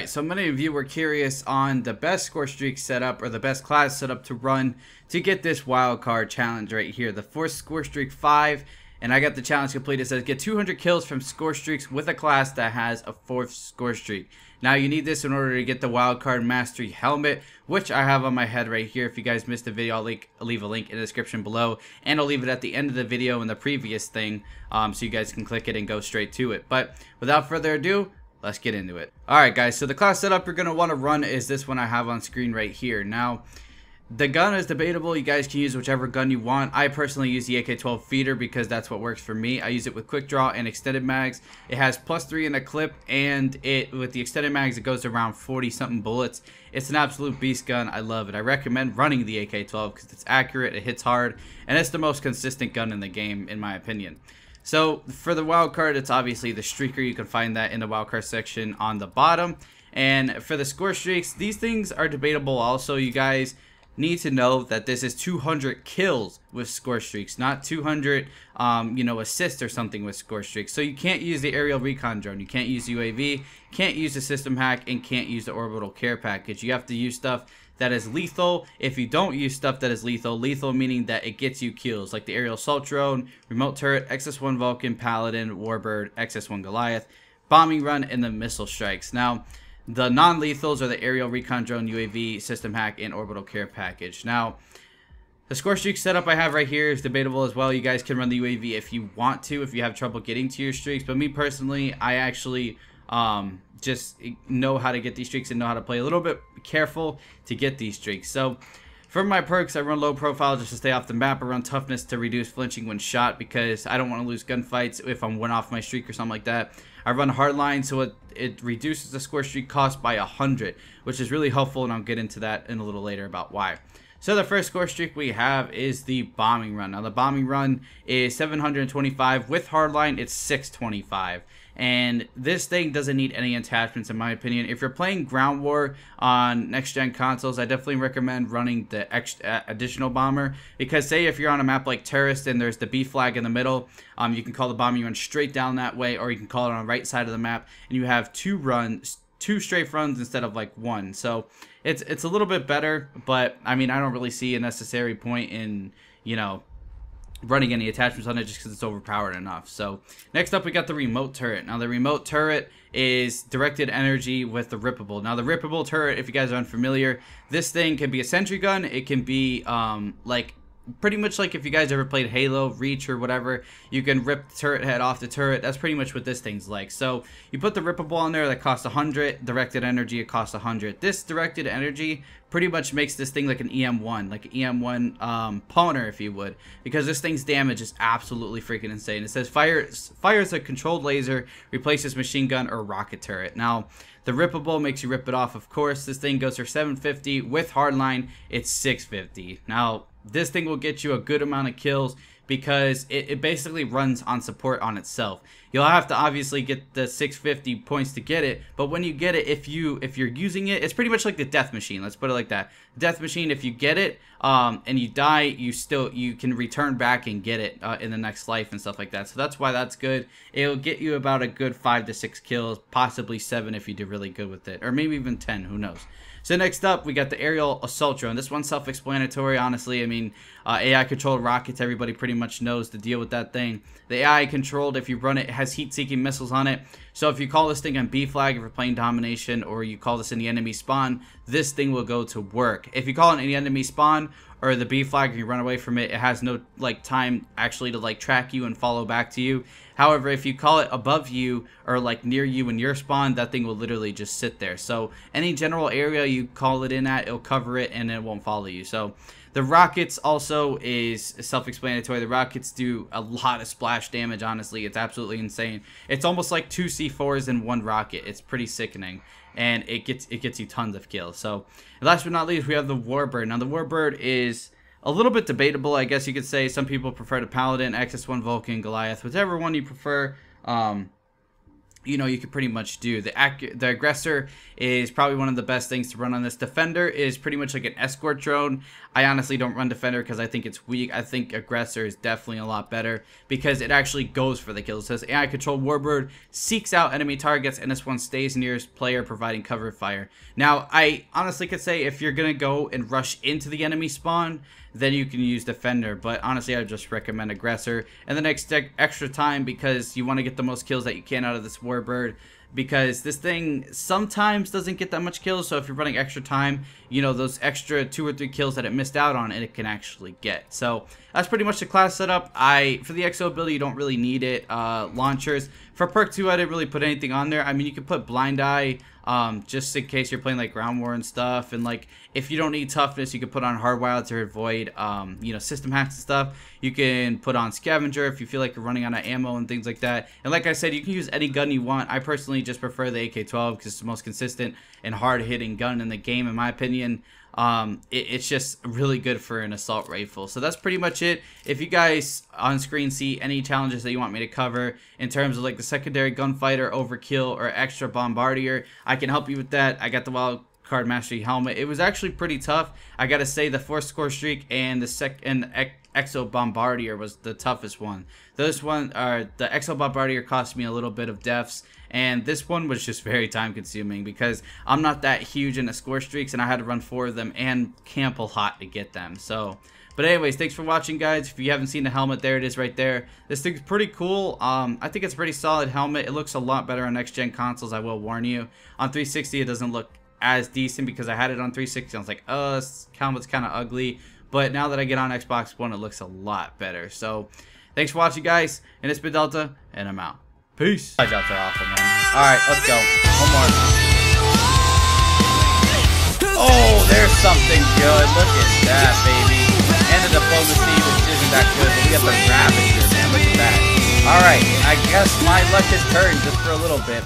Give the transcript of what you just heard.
Alright, so many of you were curious on the best ScoreStreak setup or the best class setup to run to get this wildcard challenge right here. The fourth ScoreStreak 5, and I got the challenge complete. It says get 200 kills from ScoreStreaks with a class that has a fourth ScoreStreak. Now you need this in order to get the wildcard mastery helmet, which I have on my head right here. If you guys missed the video, I'll leave a link in the description below, and I'll leave it at the end of the video in the previous thing, so you guys can click it and go straight to it. But without further ado, let's get into it. Alright guys, so the class setup you're going to want to run is this one I have on screen right here. Now, the gun is debatable. You guys can use whichever gun you want. I personally use the AK-12 feeder because that's what works for me. I use it with quick draw and extended mags. It has +3 in the clip, and with the extended mags it goes around 40 something bullets. It's an absolute beast gun. I love it. I recommend running the AK-12 because it's accurate, it hits hard, and it's the most consistent gun in the game in my opinion. So for the wildcard, it's obviously the streaker. You can find that in the wildcard section on the bottom. And for the score streaks, these things are debatable also. You guys need to know that this is 200 kills with score streaks, not 200 assists or something with score streaks. So you can't use the aerial recon drone, you can't use UAV, can't use the system hack, and can't use the orbital care package. You have to use stuff that is lethal. If you don't use stuff that is lethal meaning that it gets you kills, like the aerial assault drone, remote turret, XS1 Vulcan, Paladin, Warbird, XS1 Goliath, bombing run, and the missile strikes. Now, the non-lethals are the aerial recon drone, UAV, system hack, and orbital care package. Now, the ScoreStreak setup I have right here is debatable as well. You guys can run the UAV if you want to, if you have trouble getting to your streaks. But me personally, I actually just know how to get these streaks and know how to play a little bit careful to get these streaks. So for my perks, I run low profile just to stay off the map. I run toughness to reduce flinching when shot because I don't want to lose gunfights if I'm one off my streak or something like that. I run hardline so it reduces the score streak cost by 100, which is really helpful, and I'll get into that in a little later about why. So the first score streak we have is the bombing run. Now the bombing run is 725. With hardline, it's 625. And this thing doesn't need any attachments in my opinion. If you're playing ground war on next gen consoles, I definitely recommend running the additional bomber, because say if you're on a map like Terrorist and there's the B flag in the middle, you can call the bombing run straight down that way, or you can call it on the right side of the map, and you have two strafe runs instead of like one. So it's a little bit better, but I mean, I don't really see a necessary point in, running any attachments on it just because it's overpowered enough. So next up we got the remote turret. Now the remote turret is directed energy with the rippable. Now the rippable turret, if you guys are unfamiliar, this thing can be a sentry gun. It can be like pretty much like if you guys ever played Halo, Reach, or whatever, you can rip the turret head off the turret. That's pretty much what this thing's like. So you put the rippable on there, that costs 100. Directed energy, it costs 100. This directed energy pretty much makes this thing like an EM1, like an EM1 pawner, if you would, because this thing's damage is absolutely freaking insane. It says fires a controlled laser, replaces machine gun or rocket turret. Now the rippable makes you rip it off, of course. This thing goes for 750. With hardline, it's 650. Now this thing will get you a good amount of kills because it basically runs on support on itself. You'll have to obviously get the 650 points to get it, but when you get it, if you're using it, it's pretty much like the death machine. Let's put it like that. Death machine, if you get it and you die, you can return back and get it in the next life and stuff like that. So that's why that's good. It'll get you about a good 5 to 6 kills, possibly 7 if you do really good with it, or maybe even 10. Who knows? So next up, we got the aerial assault drone. This one's self-explanatory, honestly. I mean, AI-controlled rockets, everybody pretty much knows the deal with that thing. The AI-controlled, if you run it, it has heat-seeking missiles on it. So if you call this thing on B flag, if you're playing domination, or you call this in the enemy spawn, this thing will go to work. If you call it in the enemy spawn, or the B flag, if you run away from it, it has no time actually to track you and follow back to you. However, if you call it above you or near you in your spawn, that thing will literally just sit there. So any general area you call it in at, it'll cover it and it won't follow you. So the rockets also is self-explanatory. The rockets do a lot of splash damage, honestly. It's absolutely insane. It's almost like 2 C4s in one rocket. It's pretty sickening, and it gets you tons of kills. So last but not least, we have the Warbird. Now the Warbird is a little bit debatable, I guess you could say. Some people prefer the Paladin, XS1 Vulcan, Goliath, whichever one you prefer. you know, you can pretty much do. The aggressor is probably one of the best things to run on this. Defender is pretty much like an escort drone. I honestly don't run defender because I think it's weak. I think aggressor is definitely a lot better because it actually goes for the kills. It says AI controlled warbird seeks out enemy targets, and this one stays nearest player providing cover fire. Now, I honestly could say if you're gonna go and rush into the enemy spawn, then you can use defender, but honestly I just recommend aggressor. And the next extra time, because you want to get the most kills that you can out of this warbird, because this thing sometimes doesn't get that much kills. So if you're running extra time, you know, those extra 2 or 3 kills that it missed out on, it can actually get. So that's pretty much the class setup. For the XO ability, you don't really need it. Launchers for perk 2, I didn't really put anything on there. I mean, you could put blind eye, just in case you're playing like ground war and stuff, and like if you don't need toughness, you can put on hard wild to avoid you know, system hacks and stuff. You can put on scavenger if you feel like you're running out of ammo and things like that. And like I said, you can use any gun you want. I personally just prefer the AK-12 because it's the most consistent and hard hitting gun in the game, in my opinion. It's just really good for an assault rifle. So that's pretty much it. If you guys on screen see any challenges that you want me to cover in terms of like the secondary gunfighter, overkill, or extra bombardier, I can help you with that. I got the Wildcard Mastery helmet. It was actually pretty tough. I gotta say the 4th score streak and the Exo Bombardier was the toughest one. This one, the Exo Bombardier cost me a little bit of deaths, and this one was just very time consuming because I'm not that huge into score streaks and I had to run 4 of them and camp a lot to get them. So, but anyways, thanks for watching, guys. If you haven't seen the helmet, there it is right there. This thing's pretty cool. I think it's a pretty solid helmet. It looks a lot better on next gen consoles, I will warn you. On 360 it doesn't look as decent because I had it on 360. I was like, oh, this helmet's kind of ugly. But now that I get on Xbox One, it looks a lot better. So, thanks for watching, guys. And it's been Delta, and I'm out. Peace. My jobs are awful, man. Alright, let's go. One more. Oh, there's something good. Look at that, baby. And the diplomacy, which isn't that good. But we got the Ravager, man. Look at that. Alright, I guess my luck has turned just for a little bit.